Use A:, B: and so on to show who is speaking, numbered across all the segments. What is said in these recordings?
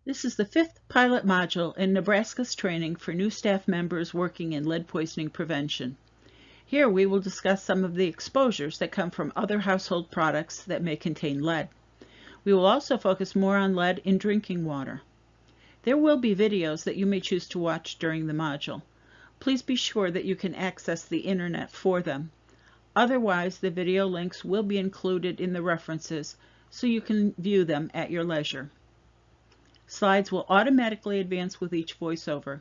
A: This is the 5th pilot module in Nebraska's training for new staff members working in lead poisoning prevention. Here we will discuss some of the exposures that come from other household products that may contain lead. We will also focus more on lead in drinking water. There will be videos that you may choose to watch during the module. Please be sure that you can access the internet for them. Otherwise, the video links will be included in the references so you can view them at your leisure. Slides will automatically advance with each voiceover.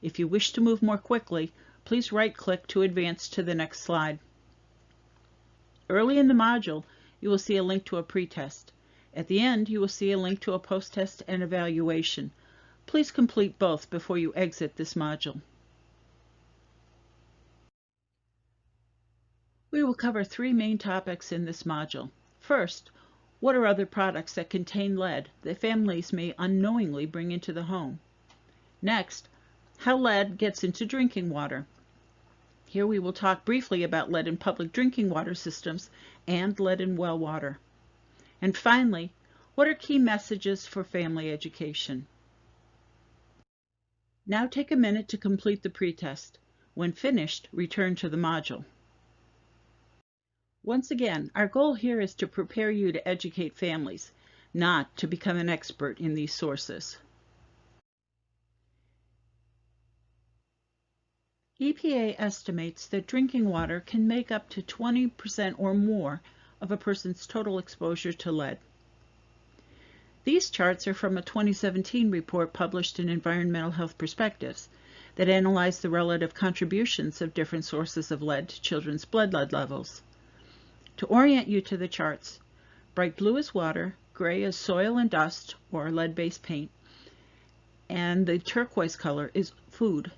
A: If you wish to move more quickly, please right-click to advance to the next slide. Early in the module, you will see a link to a pretest. At the end, you will see a link to a post-test and evaluation. Please complete both before you exit this module. We will cover 3 main topics in this module. First, what are other products that contain lead that families may unknowingly bring into the home? Next, how lead gets into drinking water. Here we will talk briefly about lead in public drinking water systems and lead in well water. And finally, what are key messages for family education? Now take a minute to complete the pretest. When finished, return to the module. Once again, our goal here is to prepare you to educate families, not to become an expert in these sources. EPA estimates that drinking water can make up to 20% or more of a person's total exposure to lead. These charts are from a 2017 report published in Environmental Health Perspectives that analyzed the relative contributions of different sources of lead to children's blood lead levels. To orient you to the charts, bright blue is water, gray is soil and dust or lead-based paint, and the turquoise color is food.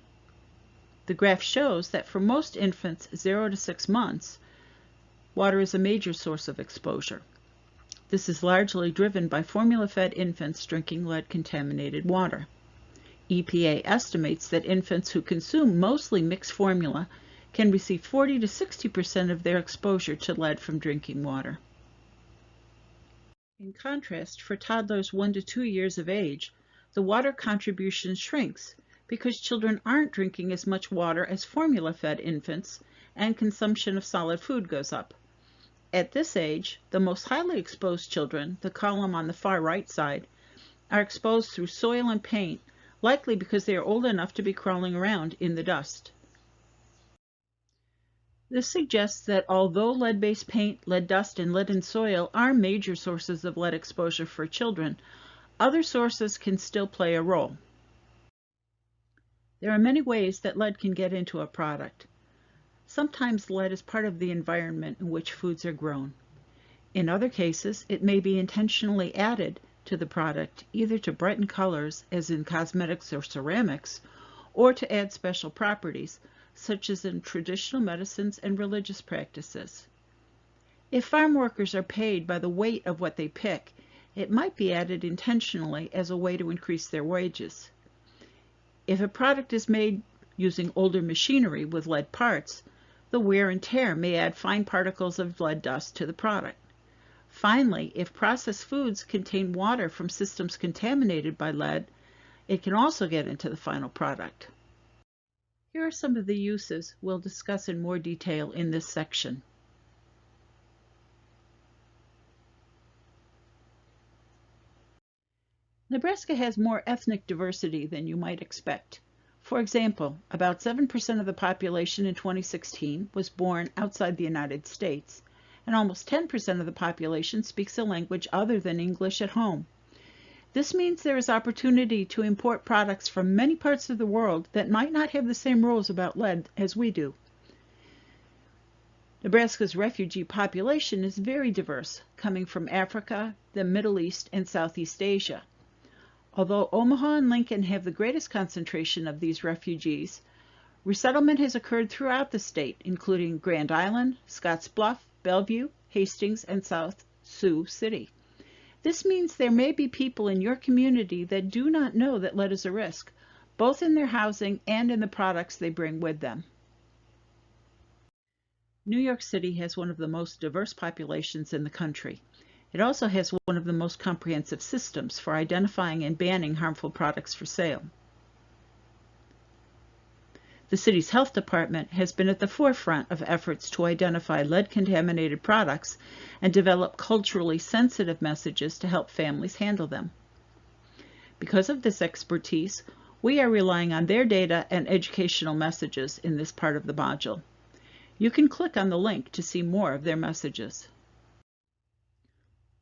A: The graph shows that for most infants 0 to 6 months, water is a major source of exposure. This is largely driven by formula-fed infants drinking lead-contaminated water. EPA estimates that infants who consume mostly mixed formula can receive 40 to 60% of their exposure to lead from drinking water. In contrast, for toddlers 1 to 2 years of age, the water contribution shrinks because children aren't drinking as much water as formula-fed infants, and consumption of solid food goes up. At this age, the most highly exposed children, the column on the far right side, are exposed through soil and paint, likely because they are old enough to be crawling around in the dust. This suggests that although lead-based paint, lead dust, and lead in soil are major sources of lead exposure for children, other sources can still play a role. There are many ways that lead can get into a product. Sometimes lead is part of the environment in which foods are grown. In other cases, it may be intentionally added to the product, either to brighten colors, as in cosmetics or ceramics, or to add special properties, such as in traditional medicines and religious practices. If farm workers are paid by the weight of what they pick, it might be added intentionally as a way to increase their wages. If a product is made using older machinery with lead parts, the wear and tear may add fine particles of lead dust to the product. Finally, if processed foods contain water from systems contaminated by lead, it can also get into the final product. Here are some of the uses we'll discuss in more detail in this section. Nebraska has more ethnic diversity than you might expect. For example, about 7% of the population in 2016 was born outside the United States, and almost 10% of the population speaks a language other than English at home. This means there is opportunity to import products from many parts of the world that might not have the same rules about lead as we do. Nebraska's refugee population is very diverse, coming from Africa, the Middle East, and Southeast Asia. Although Omaha and Lincoln have the greatest concentration of these refugees, resettlement has occurred throughout the state, including Grand Island, Scottsbluff, Bellevue, Hastings, and South Sioux City. This means there may be people in your community that do not know that lead is a risk, both in their housing and in the products they bring with them. New York City has one of the most diverse populations in the country. It also has one of the most comprehensive systems for identifying and banning harmful products for sale. The city's health department has been at the forefront of efforts to identify lead-contaminated products and develop culturally sensitive messages to help families handle them. Because of this expertise, we are relying on their data and educational messages in this part of the module. You can click on the link to see more of their messages.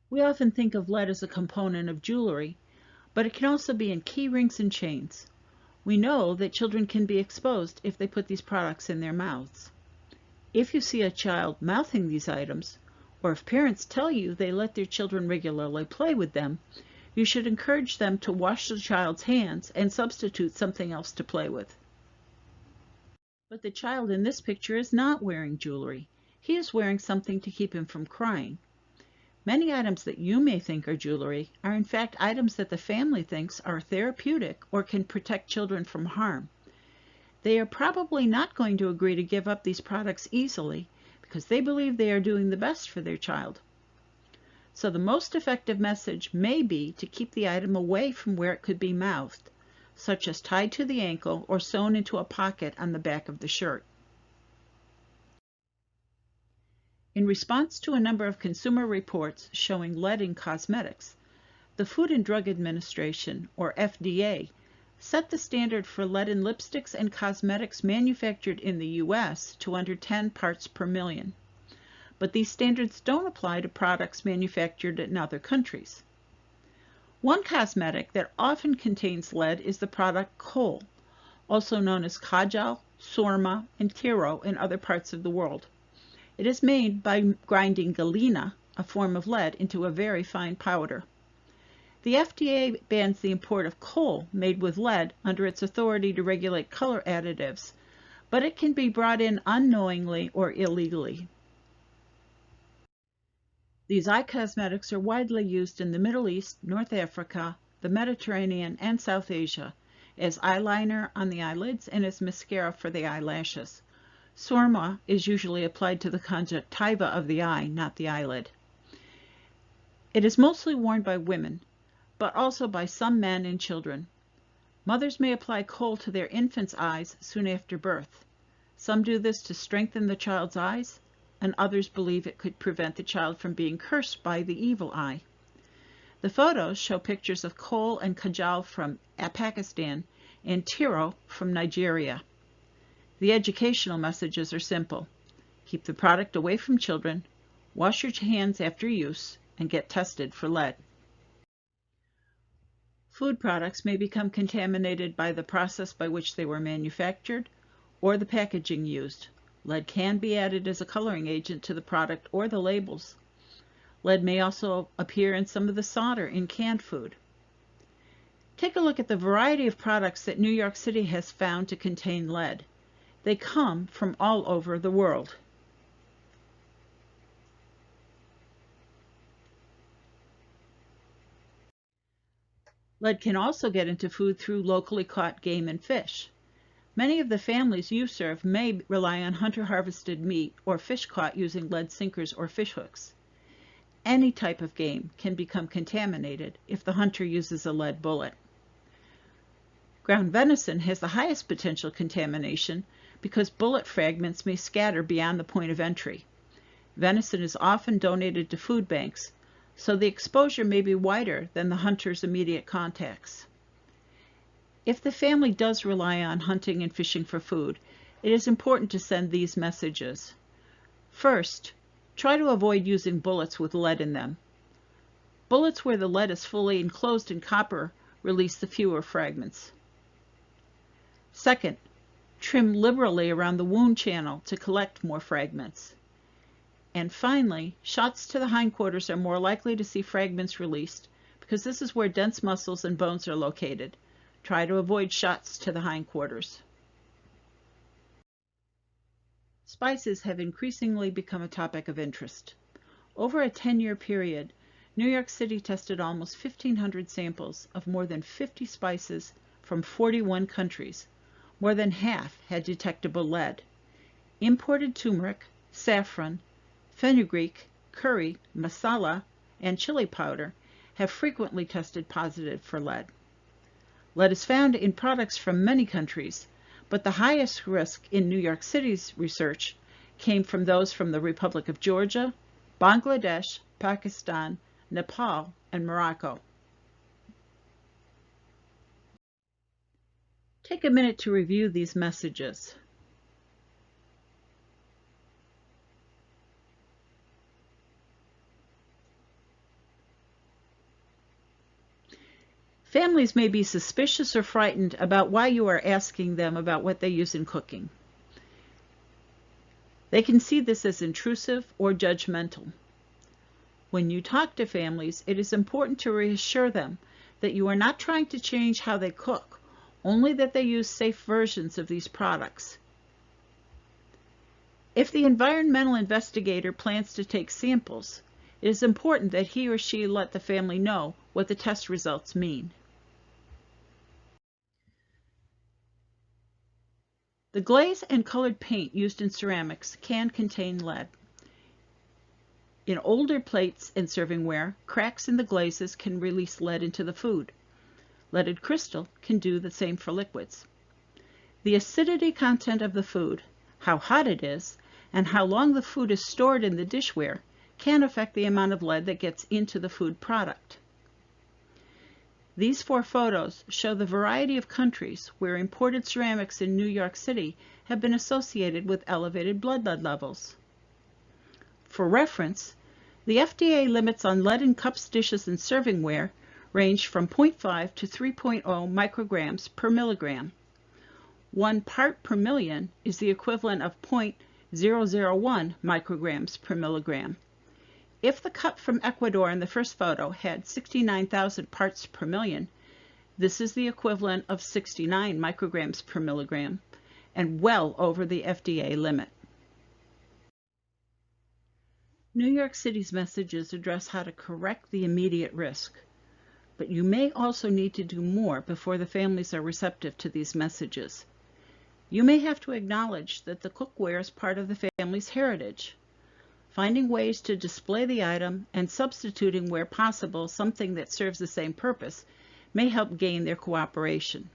A: We often think of lead as a component of jewelry, but it can also be in key rings and chains. We know that children can be exposed if they put these products in their mouths. If you see a child mouthing these items, or if parents tell you they let their children regularly play with them, you should encourage them to wash the child's hands and substitute something else to play with. But the child in this picture is not wearing jewelry. He is wearing something to keep him from crying. Many items that you may think are jewelry are in fact items that the family thinks are therapeutic or can protect children from harm. They are probably not going to agree to give up these products easily because they believe they are doing the best for their child. So the most effective message may be to keep the item away from where it could be mouthed, such as tied to the ankle or sewn into a pocket on the back of the shirt. In response to a number of consumer reports showing lead in cosmetics, the Food and Drug Administration, or FDA, set the standard for lead in lipsticks and cosmetics manufactured in the U.S. to under 10 parts per million. But these standards don't apply to products manufactured in other countries. One cosmetic that often contains lead is the product kohl, also known as kajal, surma, and tiro in other parts of the world. It is made by grinding galena, a form of lead, into a very fine powder. The FDA bans the import of kohl made with lead under its authority to regulate color additives, but it can be brought in unknowingly or illegally. These eye cosmetics are widely used in the Middle East, North Africa, the Mediterranean, and South Asia, as eyeliner on the eyelids and as mascara for the eyelashes. Surma is usually applied to the conjunctiva of the eye, not the eyelid. It is mostly worn by women, but also by some men and children. Mothers may apply kohl to their infant's eyes soon after birth. Some do this to strengthen the child's eyes, and others believe it could prevent the child from being cursed by the evil eye. The photos show pictures of kohl and kajal from Pakistan and tiro from Nigeria. The educational messages are simple. Keep the product away from children, wash your hands after use, and get tested for lead. Food products may become contaminated by the process by which they were manufactured or the packaging used. Lead can be added as a coloring agent to the product or the labels. Lead may also appear in some of the solder in canned food. Take a look at the variety of products that New York City has found to contain lead. They come from all over the world. Lead can also get into food through locally caught game and fish. Many of the families you serve may rely on hunter-harvested meat or fish caught using lead sinkers or fish hooks. Any type of game can become contaminated if the hunter uses a lead bullet. Ground venison has the highest potential contamination because bullet fragments may scatter beyond the point of entry. Venison is often donated to food banks, so the exposure may be wider than the hunter's immediate contacts. If the family does rely on hunting and fishing for food, it is important to send these messages. First, try to avoid using bullets with lead in them. Bullets where the lead is fully enclosed in copper release the fewer fragments. Second, trim liberally around the wound channel to collect more fragments. And finally, shots to the hindquarters are more likely to see fragments released because this is where dense muscles and bones are located. Try to avoid shots to the hindquarters. Spices have increasingly become a topic of interest. Over a 10-year period, New York City tested almost 1,500 samples of more than 50 spices from 41 countries. More than half had detectable lead. Imported turmeric, saffron, fenugreek, curry, masala, and chili powder have frequently tested positive for lead. Lead is found in products from many countries, but the highest risk in New York City's research came from those from the Republic of Georgia, Bangladesh, Pakistan, Nepal, and Morocco. Take a minute to review these messages. Families may be suspicious or frightened about why you are asking them about what they use in cooking. They can see this as intrusive or judgmental. When you talk to families, it is important to reassure them that you are not trying to change how they cook, only that they use safe versions of these products. If the environmental investigator plans to take samples, it is important that he or she let the family know what the test results mean. The glaze and colored paint used in ceramics can contain lead. In older plates and servingware, cracks in the glazes can release lead into the food. Leaded crystal can do the same for liquids. The acidity content of the food, how hot it is, and how long the food is stored in the dishware can affect the amount of lead that gets into the food product. These 4 photos show the variety of countries where imported ceramics in New York City have been associated with elevated blood lead levels. For reference, the FDA limits on lead in cups, dishes, and servingware range from 0.5 to 3.0 micrograms per milligram. 1 part per million is the equivalent of 0.001 micrograms per milligram. If the cup from Ecuador in the first photo had 69,000 parts per million, this is the equivalent of 69 micrograms per milligram, and well over the FDA limit. New York City's messages address how to correct the immediate risk, but you may also need to do more before the families are receptive to these messages. You may have to acknowledge that the cookware is part of the family's heritage. Finding ways to display the item and substituting where possible something that serves the same purpose may help gain their cooperation.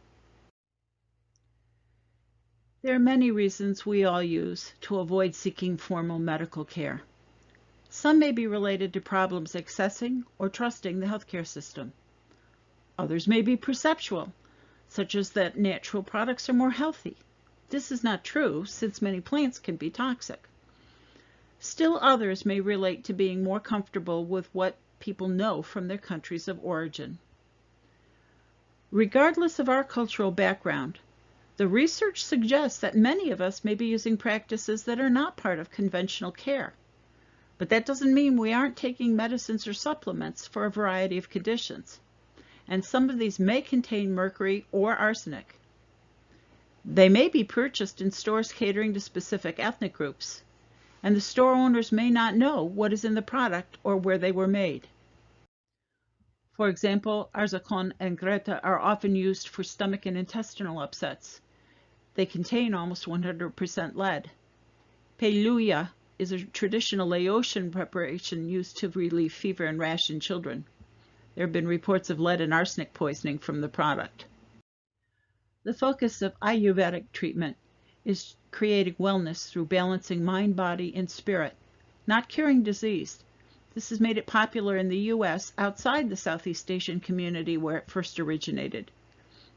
A: There are many reasons we all use to avoid seeking formal medical care. Some may be related to problems accessing or trusting the healthcare system. Others may be perceptual, such as that natural products are more healthy. This is not true, since many plants can be toxic. Still others may relate to being more comfortable with what people know from their countries of origin. Regardless of our cultural background, the research suggests that many of us may be using practices that are not part of conventional care. But that doesn't mean we aren't taking medicines or supplements for a variety of conditions. And some of these may contain mercury or arsenic. They may be purchased in stores catering to specific ethnic groups, and the store owners may not know what is in the product or where they were made. For example, Arzakon and Greta are often used for stomach and intestinal upsets. They contain almost 100% lead. Peiluya is a traditional Laotian preparation used to relieve fever and rash in children. There have been reports of lead and arsenic poisoning from the product. The focus of Ayurvedic treatment is creating wellness through balancing mind, body, and spirit, not curing disease. This has made it popular in the U.S. outside the Southeast Asian community where it first originated.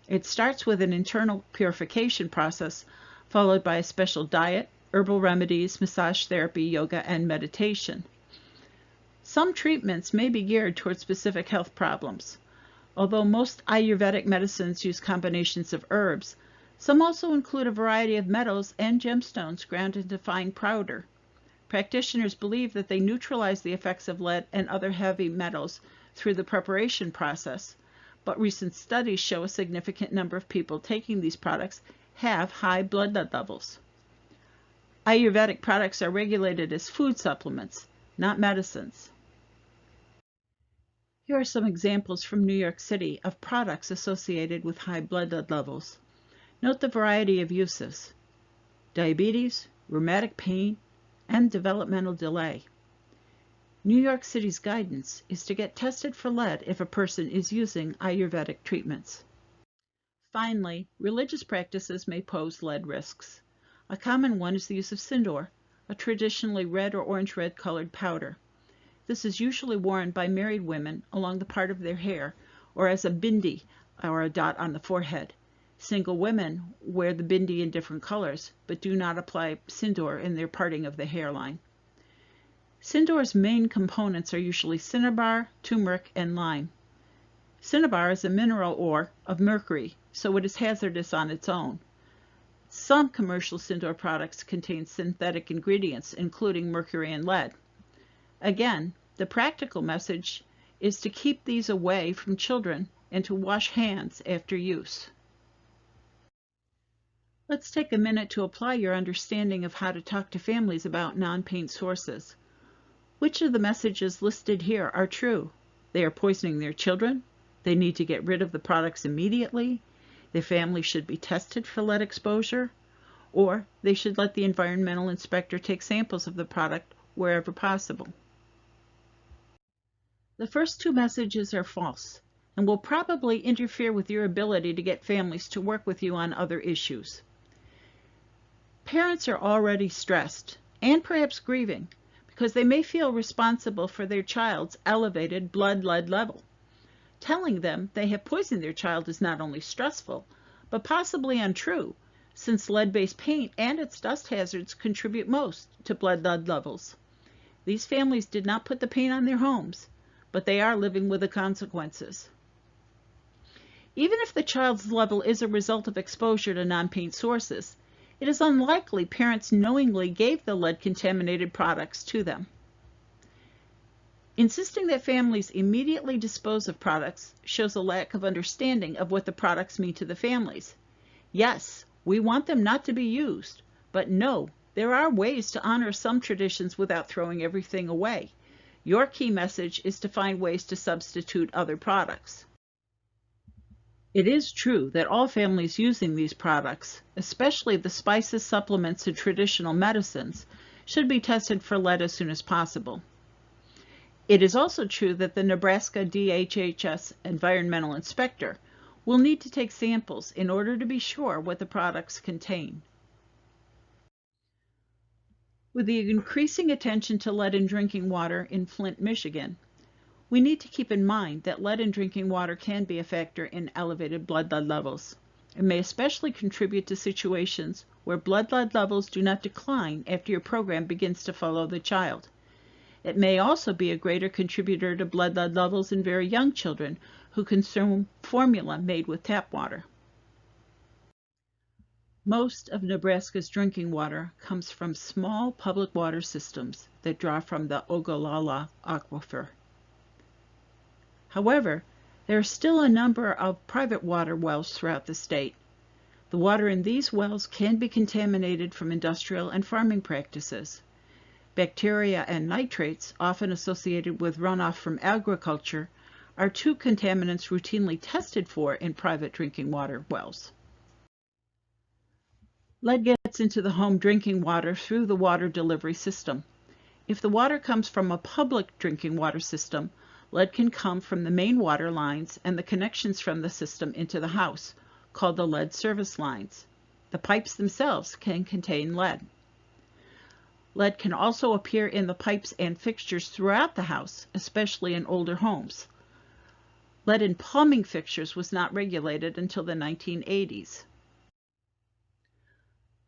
A: It starts with an internal purification process, followed by a special diet, herbal remedies, massage therapy, yoga, and meditation. Some treatments may be geared toward specific health problems. Although most Ayurvedic medicines use combinations of herbs, some also include a variety of metals and gemstones ground into fine powder. Practitioners believe that they neutralize the effects of lead and other heavy metals through the preparation process, but recent studies show a significant number of people taking these products have high blood lead levels. Ayurvedic products are regulated as food supplements, not medicines. Here are some examples from New York City of products associated with high blood lead levels. Note the variety of uses: diabetes, rheumatic pain, and developmental delay. New York City's guidance is to get tested for lead if a person is using Ayurvedic treatments. Finally, religious practices may pose lead risks. A common one is the use of sindoor, a traditionally red or orange-red colored powder. This is usually worn by married women along the part of their hair or as a bindi, or a dot on the forehead. Single women wear the bindi in different colors, but do not apply sindoor in their parting of the hairline. Sindoor's main components are usually cinnabar, turmeric, and lime. Cinnabar is a mineral ore of mercury, so it is hazardous on its own. Some commercial sindoor products contain synthetic ingredients, including mercury and lead. Again, the practical message is to keep these away from children and to wash hands after use. Let's take a minute to apply your understanding of how to talk to families about non-paint sources. Which of the messages listed here are true? They are poisoning their children. They need to get rid of the products immediately. Their family should be tested for lead exposure. Or they should let the environmental inspector take samples of the product wherever possible. The first two messages are false and will probably interfere with your ability to get families to work with you on other issues. Parents are already stressed and perhaps grieving because they may feel responsible for their child's elevated blood lead level. Telling them they have poisoned their child is not only stressful, but possibly untrue, since lead-based paint and its dust hazards contribute most to blood lead levels. These families did not put the paint on their homes, but they are living with the consequences. Even if the child's level is a result of exposure to non-paint sources, it is unlikely parents knowingly gave the lead-contaminated products to them. Insisting that families immediately dispose of products shows a lack of understanding of what the products mean to the families. Yes, we want them not to be used, but no, there are ways to honor some traditions without throwing everything away. Your key message is to find ways to substitute other products. It is true that all families using these products, especially the spices, supplements, and traditional medicines, should be tested for lead as soon as possible. It is also true that the Nebraska DHHS environmental inspector will need to take samples in order to be sure what the products contain. With the increasing attention to lead in drinking water in Flint, Michigan, we need to keep in mind that lead in drinking water can be a factor in elevated blood lead levels. It may especially contribute to situations where blood lead levels do not decline after your program begins to follow the child. It may also be a greater contributor to blood lead levels in very young children who consume formula made with tap water. Most of Nebraska's drinking water comes from small public water systems that draw from the Ogallala Aquifer. However, there are still a number of private water wells throughout the state. The water in these wells can be contaminated from industrial and farming practices. Bacteria and nitrates, often associated with runoff from agriculture, are two contaminants routinely tested for in private drinking water wells. Lead gets into the home drinking water through the water delivery system. If the water comes from a public drinking water system, lead can come from the main water lines and the connections from the system into the house, called the lead service lines. The pipes themselves can contain lead. Lead can also appear in the pipes and fixtures throughout the house, especially in older homes. Lead in plumbing fixtures was not regulated until the 1980s.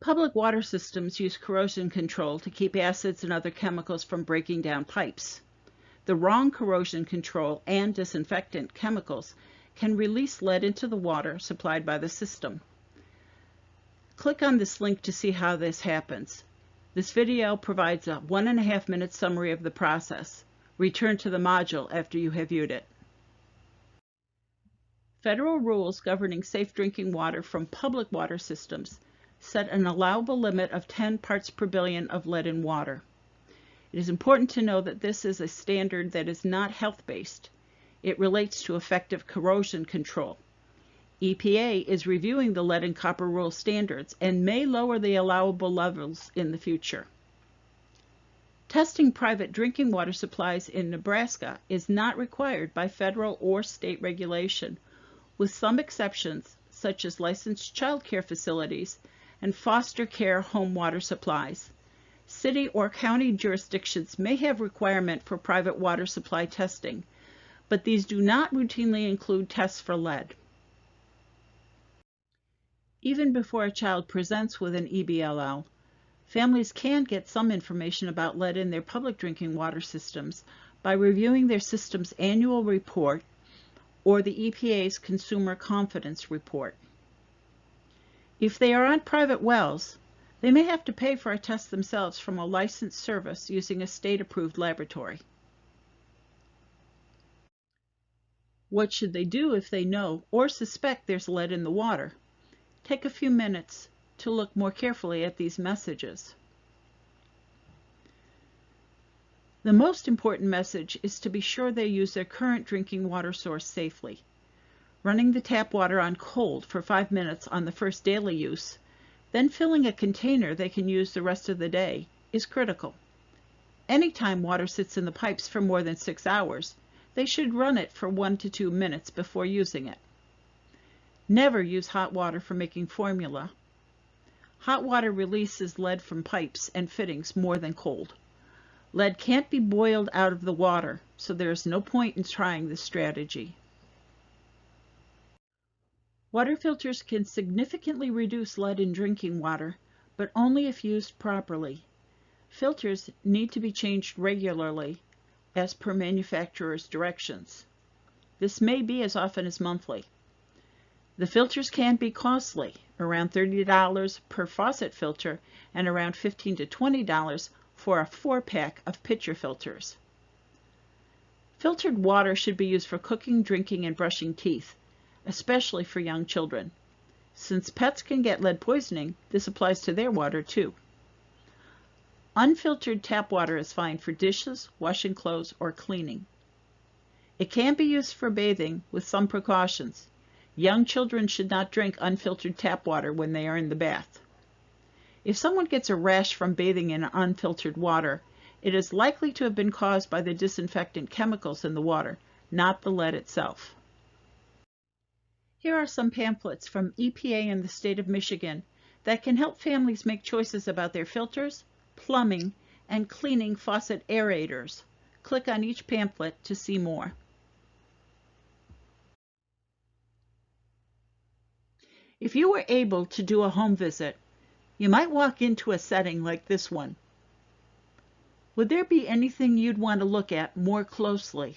A: Public water systems use corrosion control to keep acids and other chemicals from breaking down pipes. The wrong corrosion control and disinfectant chemicals can release lead into the water supplied by the system. Click on this link to see how this happens. This video provides a 1.5-minute summary of the process. Return to the module after you have viewed it. Federal rules governing safe drinking water from public water systems set an allowable limit of 10 parts per billion of lead in water. It is important to know that this is a standard that is not health-based. It relates to effective corrosion control. EPA is reviewing the lead and copper rule standards and may lower the allowable levels in the future. Testing private drinking water supplies in Nebraska is not required by federal or state regulation, with some exceptions such as licensed child care facilities and foster care home water supplies. City or county jurisdictions may have requirement for private water supply testing, but these do not routinely include tests for lead. Even before a child presents with an EBLL, families can get some information about lead in their public drinking water systems by reviewing their system's annual report or the EPA's Consumer Confidence Report. If they are on private wells, they may have to pay for a test themselves from a licensed service using a state-approved laboratory. What should they do if they know or suspect there's lead in the water? Take a few minutes to look more carefully at these messages. The most important message is to be sure they use their current drinking water source safely. Running the tap water on cold for 5 minutes on the first daily use, then filling a container they can use the rest of the day, is critical. Anytime water sits in the pipes for more than 6 hours, they should run it for 1 to 2 minutes before using it. Never use hot water for making formula. Hot water releases lead from pipes and fittings more than cold. Lead can't be boiled out of the water, so there is no point in trying this strategy. Water filters can significantly reduce lead in drinking water, but only if used properly. Filters need to be changed regularly, as per manufacturer's directions. This may be as often as monthly. The filters can be costly, around $30 per faucet filter and around $15 to $20 for a 4-pack of pitcher filters. Filtered water should be used for cooking, drinking, and brushing teeth, especially for young children. Since pets can get lead poisoning, this applies to their water too. Unfiltered tap water is fine for dishes, washing clothes, or cleaning. It can be used for bathing with some precautions. Young children should not drink unfiltered tap water when they are in the bath. If someone gets a rash from bathing in unfiltered water, it is likely to have been caused by the disinfectant chemicals in the water, not the lead itself. Here are some pamphlets from EPA and the state of Michigan that can help families make choices about their filters, plumbing, and cleaning faucet aerators. Click on each pamphlet to see more. If you were able to do a home visit, you might walk into a setting like this one. Would there be anything you'd want to look at more closely?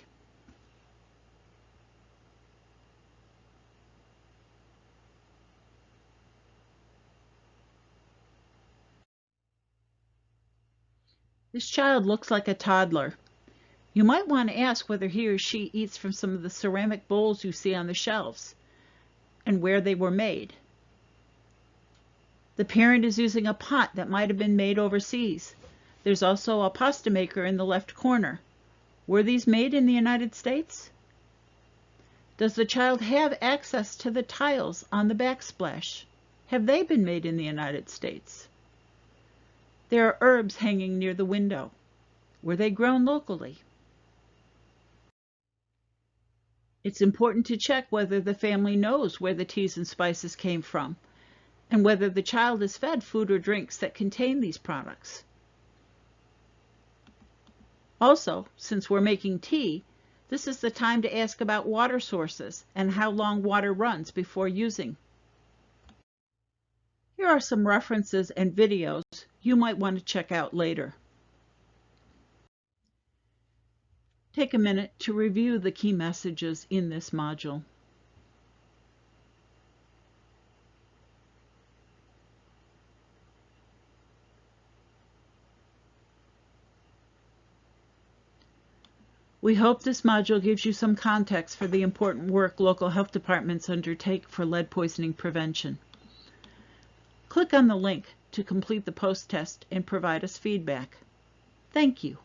A: This child looks like a toddler. You might want to ask whether he or she eats from some of the ceramic bowls you see on the shelves and where they were made. The parent is using a pot that might have been made overseas. There's also a pasta maker in the left corner. Were these made in the United States? Does the child have access to the tiles on the backsplash? Have they been made in the United States? There are herbs hanging near the window. Were they grown locally? It's important to check whether the family knows where the teas and spices came from, and whether the child is fed food or drinks that contain these products. Also, since we're making tea, this is the time to ask about water sources and how long water runs before using. Here are some references and videos you might want to check out later. Take a minute to review the key messages in this module. We hope this module gives you some context for the important work local health departments undertake for lead poisoning prevention. Click on the link to complete the post-test and provide us feedback. Thank you.